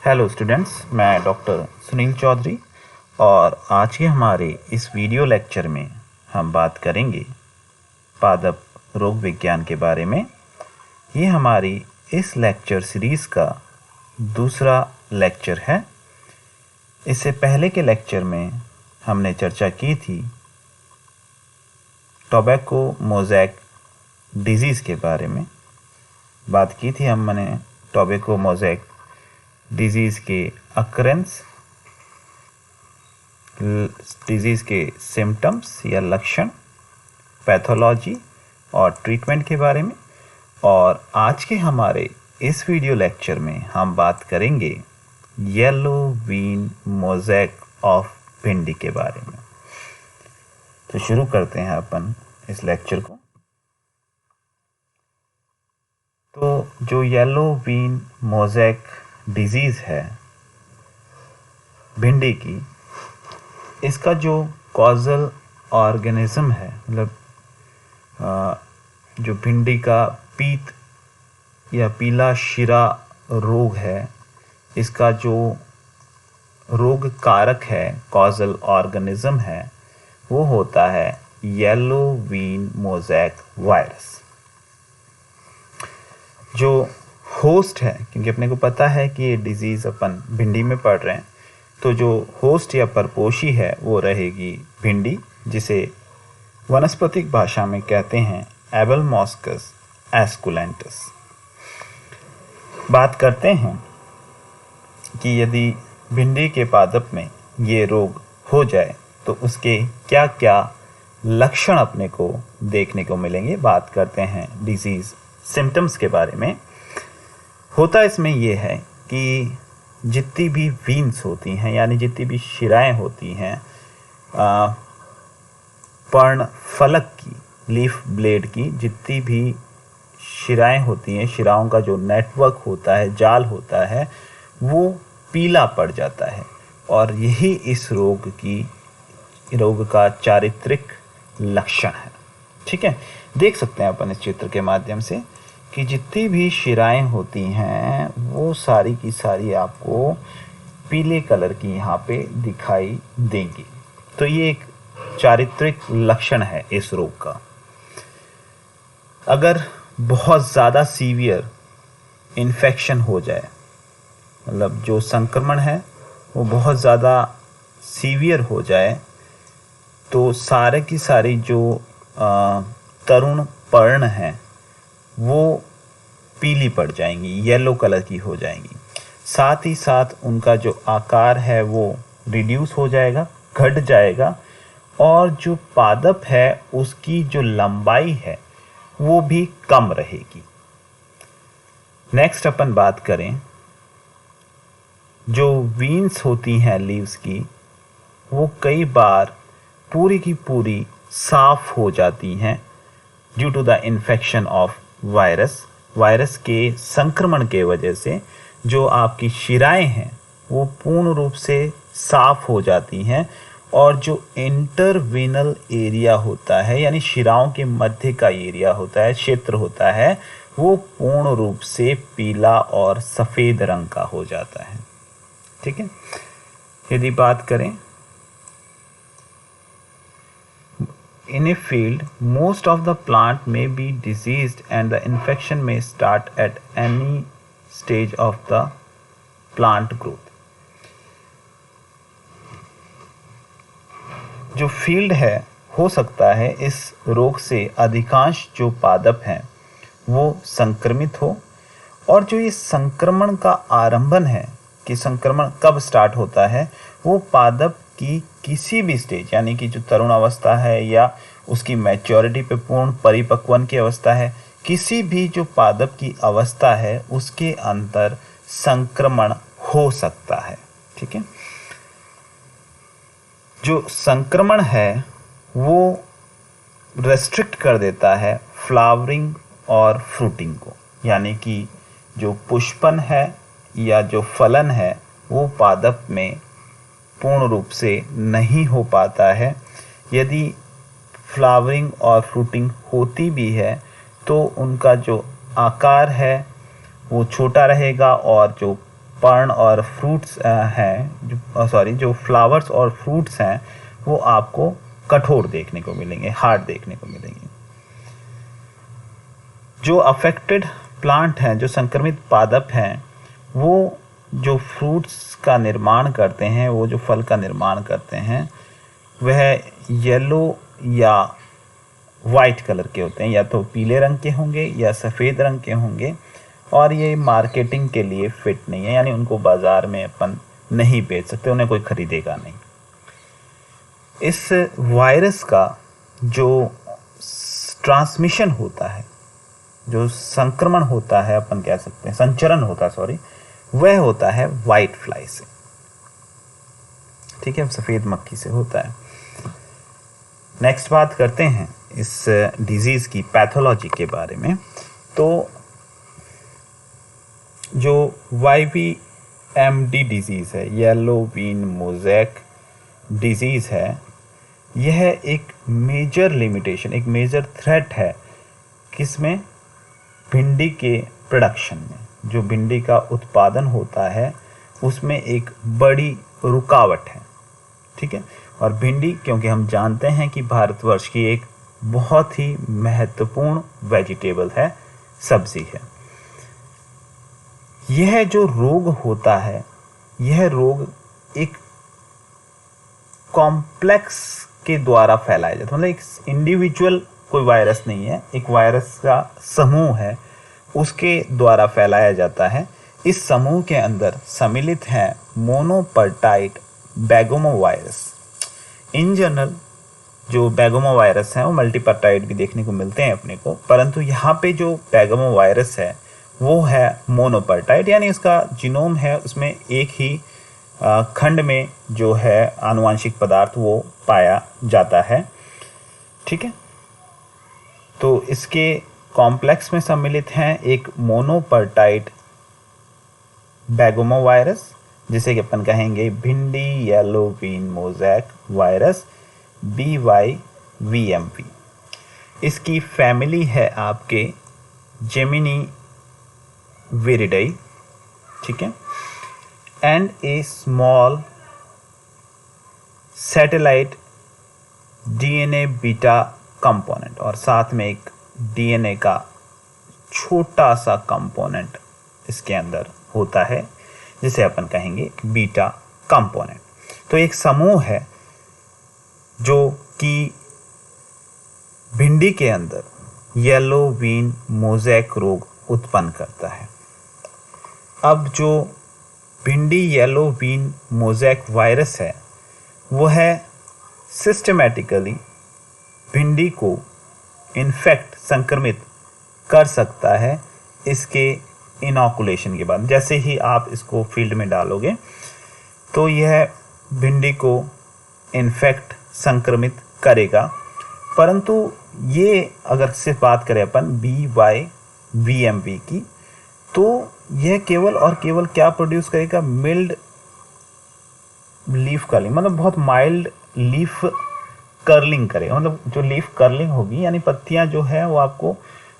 Hello students, मैं doctor Sunil Chaudhary और आज के हमारे इस वीडियो लेक्चर में हम बात करेंगे पादप रोग विज्ञान के बारे में। ये हमारी इस लेक्चर सीरीज़ का दूसरा लेक्चर है। इससे पहले के लेक्चर में हमने चर्चा की थी टोबैको मोज़ेक डिजीज़ के बारे में। बात की थी हमने टोबैको मोज़ेक डिजीज़ के अकरेंस, डिजीज़ के सिम्टम्स या लक्षण, पैथोलॉजी और ट्रीटमेंट के बारे में। और आज के हमारे इस वीडियो लेक्चर में हम बात करेंगे येलो वीन मोज़ेक ऑफ भिंडी के बारे में। तो शुरू करते हैं अपन इस लेक्चर को। तो जो येलो वीन मोज़ेक डिजीज़ है भिंडी की, इसका जो कॉजल ऑर्गेनिज्म है, मतलब जो भिंडी का पीत या पीला शिरा रोग है, इसका जो रोग कारक है, कॉजल ऑर्गेनिज्म है, वो होता है येलो वीन मोज़ेक वायरस। जो होस्ट है, क्योंकि अपने को पता है कि ये डिजीज़ अपन भिंडी में पढ़ रहे हैं, तो जो होस्ट या परपोषी है वो रहेगी भिंडी, जिसे वनस्पतिक भाषा में कहते हैं एबेलमॉस्कस एस्कुलेंटस। बात करते हैं कि यदि भिंडी के पादप में ये रोग हो जाए तो उसके क्या क्या लक्षण अपने को देखने को मिलेंगे। बात करते हैं डिजीज़ सिम्टम्स के बारे में। होता इसमें यह है कि जितनी भी वीन्स होती हैं, यानी जितनी भी शिराएं होती हैं पर्ण फलक की, लीफ ब्लेड की जितनी भी शिराएं होती हैं, शिराओं का जो नेटवर्क होता है, जाल होता है, वो पीला पड़ जाता है। और यही इस रोग का चारित्रिक लक्षण है। ठीक है, देख सकते हैं अपन इस चित्र के माध्यम से कि जितनी भी शिराएं होती हैं वो सारी की सारी आपको पीले कलर की यहाँ पे दिखाई देंगी। तो ये एक चारित्रिक लक्षण है इस रोग का। अगर बहुत ज़्यादा सीवियर इन्फेक्शन हो जाए, मतलब जो संक्रमण है वो बहुत ज़्यादा सीवियर हो जाए, तो सारे की सारी जो तरुण पर्ण हैं वो पीली पड़ जाएंगी, येलो कलर की हो जाएंगी। साथ ही साथ उनका जो आकार है वो रिड्यूस हो जाएगा, घट जाएगा, और जो पादप है उसकी जो लंबाई है वो भी कम रहेगी। नेक्स्ट अपन बात करें, जो वीन्स होती हैं लीव्स की, वो कई बार पूरी की पूरी साफ हो जाती हैं due to the infection of virus के संक्रमण के वजह से जो आपकी शिराएं हैं वो पूर्ण रूप से साफ हो जाती हैं, और जो इंटरवीनल एरिया होता है, यानी शिराओं के मध्य का एरिया होता है, क्षेत्र होता है, वो पूर्ण रूप से पीला और सफ़ेद रंग का हो जाता है। ठीक है, यदि बात करें in a field, most of the plant may be diseased and the infection may start at any stage of the plant growth. जो फील्ड है, हो सकता है इस रोग से अधिकांश जो पादप हैं वो संक्रमित हो, और जो ये संक्रमण का आरंभन है कि संक्रमण कब स्टार्ट होता है, वो पादप की किसी भी स्टेज, यानी कि जो तरुण अवस्था है या उसकी मैच्योरिटी पे पूर्ण परिपक्वन की अवस्था है, किसी भी जो पादप की अवस्था है उसके अंदर संक्रमण हो सकता है। ठीक है, जो संक्रमण है वो रेस्ट्रिक्ट कर देता है फ्लावरिंग और फ्रूटिंग को, यानी कि जो पुष्पन है या जो फलन है वो पादप में पूर्ण रूप से नहीं हो पाता है। यदि फ्लावरिंग और फ्रूटिंग होती भी है तो उनका जो आकार है वो छोटा रहेगा, और जो पर्न और फ्रूट्स हैं, जो फ्लावर्स और फ्रूट्स हैं वो आपको कठोर देखने को मिलेंगे, हार्ड देखने को मिलेंगे। जो अफेक्टेड प्लांट हैं, जो संक्रमित पादप हैं, वो जो फ्रूट्स का निर्माण करते हैं, वो जो फल का निर्माण करते हैं, वह येलो या वाइट कलर के होते हैं, या तो पीले रंग के होंगे या सफ़ेद रंग के होंगे, और ये मार्केटिंग के लिए फिट नहीं है, यानी उनको बाज़ार में अपन नहीं बेच सकते, उन्हें कोई ख़रीदेगा नहीं। इस वायरस का जो ट्रांसमिशन होता है, जो संक्रमण होता है, अपन कह सकते हैं संचरण होता है, सॉरी, वह होता है वाइट फ्लाई से। ठीक है, सफ़ेद मक्खी से होता है। नेक्स्ट बात करते हैं इस डिजीज़ की पैथोलॉजी के बारे में। तो जो YVMD डिजीज़ है, येलो वीन मोज़ेक डिजीज़ है, यह एक मेजर लिमिटेशन, एक मेजर थ्रेट है किसमें, भिंडी के प्रोडक्शन में। जो भिंडी का उत्पादन होता है उसमें एक बड़ी रुकावट है। ठीक है, और भिंडी, क्योंकि हम जानते हैं कि भारतवर्ष की एक बहुत ही महत्वपूर्ण वेजिटेबल है, सब्जी है। यह जो रोग होता है, यह रोग एक कॉम्प्लेक्स के द्वारा फैलाया जाता है, मतलब एक इंडिविजुअल कोई वायरस नहीं है, एक वायरस का समूह है, उसके द्वारा फैलाया जाता है। इस समूह के अंदर सम्मिलित हैं मोनोपर्टाइट बैगोमो वायरस। इन जनरल जो बैगोमो वायरस हैं वो मल्टीपर्टाइट भी देखने को मिलते हैं अपने को, परंतु यहाँ पे जो बैगोमो वायरस है वो है मोनोपर्टाइट, यानी उसका जीनोम है, उसमें एक ही खंड में जो है आनुवांशिक पदार्थ वो पाया जाता है। ठीक है, तो इसके कॉम्प्लेक्स में सम्मिलित हैं एक मोनोपर्टाइट बैगोमो वायरस, जिसे कि अपन कहेंगे bhindi yellow vein mosaic virus, BYVMV। इसकी फैमिली है आपके जेमिनी विरिडाई। ठीक है, and a small satellite DNA beta component, और साथ में एक DNA का छोटा सा कंपोनेंट इसके अंदर होता है, जिसे अपन कहेंगे बीटा कंपोनेंट। तो एक समूह है जो कि भिंडी के अंदर येलो वीन मोज़ेक रोग उत्पन्न करता है। अब जो भिंडी येलो वीन मोज़ेक वायरस है वो है सिस्टमैटिकली भिंडी को इन्फेक्ट, संक्रमित कर सकता है इसके इनॉकुलेशन के बाद। जैसे ही आप इसको फील्ड में डालोगे तो यह भिंडी को इन्फेक्ट, संक्रमित करेगा। परंतु ये अगर सिर्फ बात करें अपन BYVMV की, तो यह केवल और केवल क्या प्रोड्यूस करेगा, मिल्ड लीफ कर्लिंग, मतलब बहुत माइल्ड लीफ कर्लिंग करेगा। मतलब जो लीफ कर्लिंग होगी, यानी पत्तियां जो है वो आपको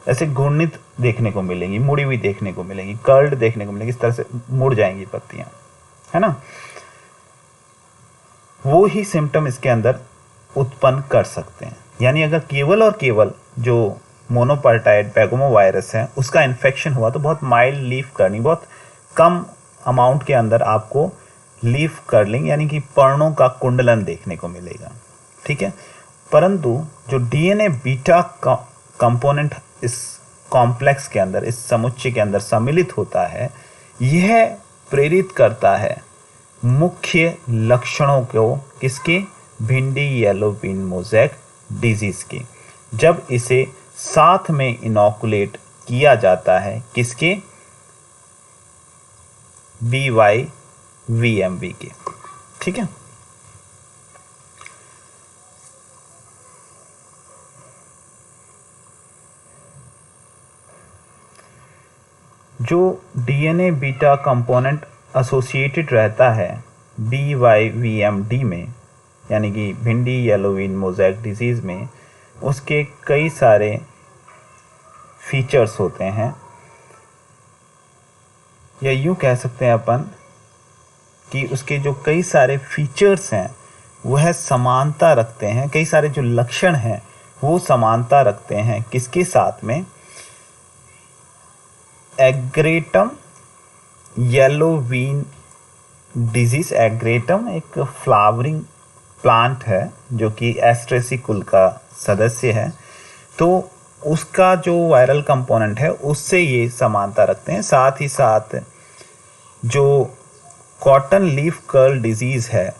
ऐसे घूर्णित देखने को मिलेंगी, मुड़ी हुई देखने को मिलेंगी, कर्ल्ड देखने को मिलेंगी, इस तरह से मुड़ जाएंगी पत्तियां, है ना। वो ही सिम्टम इसके अंदर उत्पन्न कर सकते हैं। यानी अगर केवल और केवल जो मोनोपर्टाइट बैगोमो वायरस है उसका इन्फेक्शन हुआ तो बहुत माइल्ड लीफ कर्लिंग, बहुत कम अमाउंट के अंदर आपको लीफ कर्लिंग यानी कि पर्णों का कुंडलन देखने को मिलेगा। ठीक है, परंतु जो DNA बीटा कंपोनेंट इस कॉम्प्लेक्स के अंदर, इस समुच्चय के अंदर सम्मिलित होता है, यह प्रेरित करता है मुख्य लक्षणों को, किसके, भिंडी येलो वीन मोज़ेक डिजीज की, जब इसे साथ में इनॉकुलेट किया जाता है, किसके, BYVMV के। ठीक है, जो DNA बीटा कंपोनेंट एसोसिएटेड रहता है BYVMD में, यानी कि भिंडी येलो वीन मोज़ेक डिजीज़ में, उसके कई सारे फीचर्स होते हैं। या यूँ कह सकते हैं अपन कि उसके जो कई सारे फीचर्स हैं वह समानता रखते हैं, कई सारे जो लक्षण हैं वो समानता रखते हैं किसके साथ में, एग्रेटम येलो वीन डिजीज। एग्रेटम एक फ्लावरिंग प्लांट है जो कि एस्ट्रेसी कुल का सदस्य है, तो उसका जो वायरल कंपोनेंट है उससे ये समानता रखते हैं। साथ ही साथ जो कॉटन लीफ कर्ल डिजीज़ है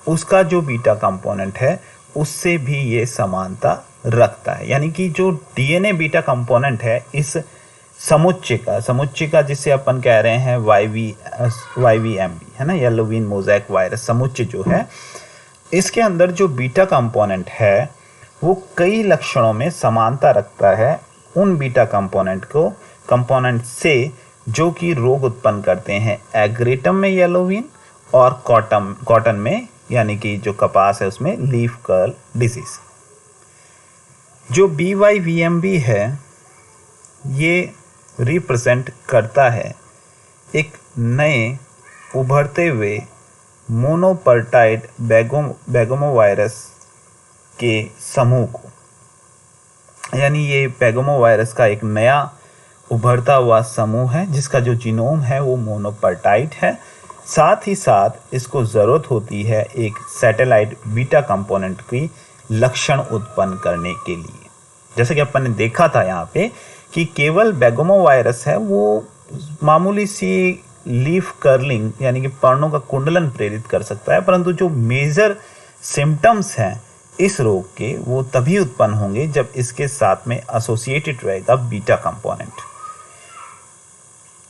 उसका जो बीटा कंपोनेंट है उससे भी ये समानता रखता है। यानी कि जो डीएनए बीटा कंपोनेंट है इस समुच्चय का जिसे अपन कह रहे हैं YVMB है ना, येलो वीन मोज़ेक वायरस समुच्चय जो है, इसके अंदर जो बीटा कंपोनेंट है वो कई लक्षणों में समानता रखता है उन बीटा कंपोनेंट से जो कि रोग उत्पन्न करते हैं एग्रेटम में येलो वीन और कॉटन में यानी कि जो कपास है उसमें लीफ कर्ल डिजीज। जो BYVMB है ये रिप्रेजेंट करता है एक नए उभरते हुए मोनोपर्टाइड बेगोमोवायरस के समूह को, यानी ये बेगोमोवायरस का एक नया उभरता हुआ समूह है जिसका जो जीनोम है वो मोनोपर्टाइड है। साथ ही साथ इसको ज़रूरत होती है एक सैटेलाइट बीटा कंपोनेंट की लक्षण उत्पन्न करने के लिए। जैसे कि अपन ने देखा था यहाँ पे कि केवल बेगोमोवायरस है वो मामूली सी लीफ कर्लिंग यानी कि पर्णों का कुंडलन प्रेरित कर सकता है, परंतु जो मेजर सिम्टम्स हैं इस रोग के वो तभी उत्पन्न होंगे जब इसके साथ में एसोसिएटेड रहेगा बीटा कंपोनेंट।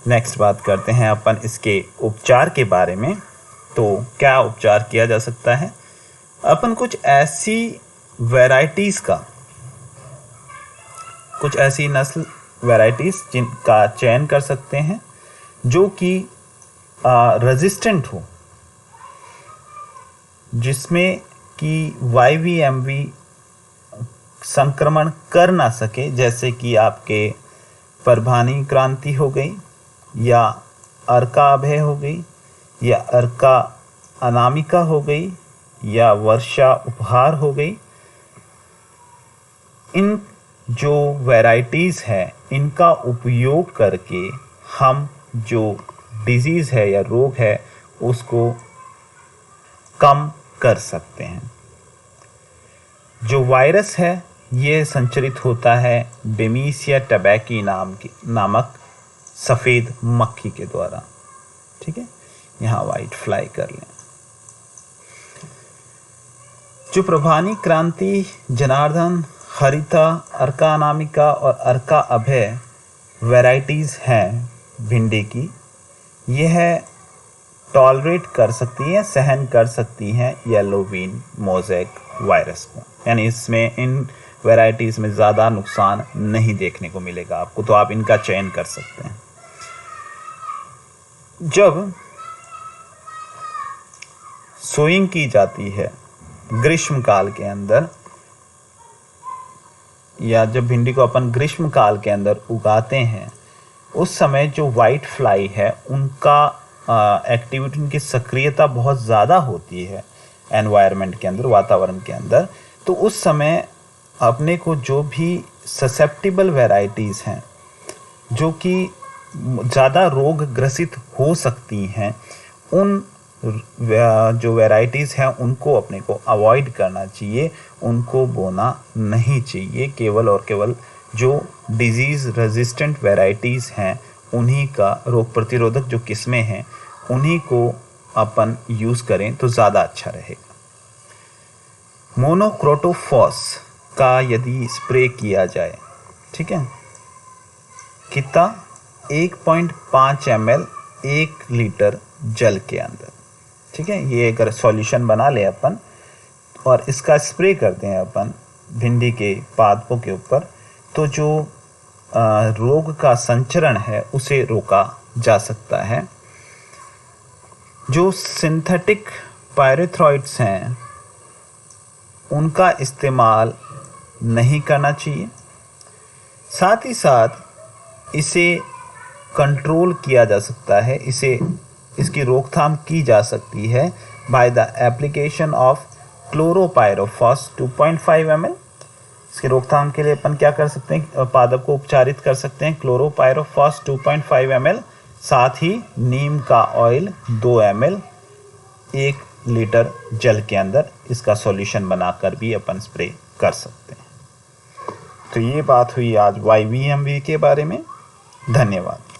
नेक्स्ट बात करते हैं अपन इसके उपचार के बारे में। तो क्या उपचार किया जा सकता है, अपन कुछ ऐसी वैरायटीज़ का, कुछ ऐसी नस्ल वैरायटीज़ जिनका चयन कर सकते हैं जो कि रेजिस्टेंट हो, जिसमें कि YVMB संक्रमण कर ना सके, जैसे कि आपके परभानी क्रांति हो गई या अर्का अभय हो गई या अर्का अनामिका हो गई या वर्षा उपहार हो गई। इन जो वैरायटीज़ हैं इनका उपयोग करके हम जो डिजीज़ है या रोग है उसको कम कर सकते हैं। जो वायरस है ये संचरित होता है बेमीसिया टबैकी नामक सफ़ेद मक्खी के द्वारा। ठीक है, यहाँ वाइट फ्लाई कर लें। जो प्रभानी क्रांति, जनार्दन, हरिता, अर्का अनामिका और अर्का अभय वैरायटीज़ हैं भिंडी की, यह टॉलरेट कर सकती हैं, सहन कर सकती हैं येलो वीन मोज़ेक वायरस को, यानी इसमें इन वैरायटीज़ में ज़्यादा नुकसान नहीं देखने को मिलेगा आपको, तो आप इनका चयन कर सकते हैं। जब सोइंग की जाती है ग्रीष्म काल के अंदर, या जब भिंडी को अपन ग्रीष्म काल के अंदर उगाते हैं, उस समय जो वाइट फ्लाई है उनका एक्टिविटी, उनकी सक्रियता बहुत ज़्यादा होती है एनवायरनमेंट के अंदर, वातावरण के अंदर। तो उस समय अपने को जो भी ससेप्टिबल वैरायटीज़ हैं जो कि ज़्यादा रोग ग्रसित हो सकती हैं, उन जो वैरायटीज़ हैं उनको अपने को अवॉइड करना चाहिए, उनको बोना नहीं चाहिए। केवल और केवल जो डिजीज़ रेजिस्टेंट वैरायटीज़ हैं उन्हीं का, रोग प्रतिरोधक जो किस्में हैं उन्हीं को अपन यूज़ करें तो ज़्यादा अच्छा रहेगा। मोनोक्रोटोफॉस का यदि स्प्रे किया जाए, ठीक है, कितना 1.5 ml 1 लीटर जल के अंदर, ठीक है, ये अगर सॉल्यूशन बना ले अपन और इसका स्प्रे करते हैं अपन भिंडी के पादपों के ऊपर, तो जो रोग का संचरण है उसे रोका जा सकता है। जो सिंथेटिक पायरेथ्रॉइड्स हैं उनका इस्तेमाल नहीं करना चाहिए। साथ ही साथ इसे कंट्रोल किया जा सकता है, इसकी रोकथाम की जा सकती है by the application of chlorpyrifos 2.5 ml। इसकी रोकथाम के लिए अपन क्या कर सकते हैं, पादप को उपचारित कर सकते हैं क्लोरोपायरोफॉस 2.5 ml, साथ ही नीम का ऑयल 2 ml 1 लीटर जल के अंदर इसका सॉल्यूशन बनाकर भी अपन स्प्रे कर सकते हैं। तो ये बात हुई आज YVMV के बारे में। धन्यवाद।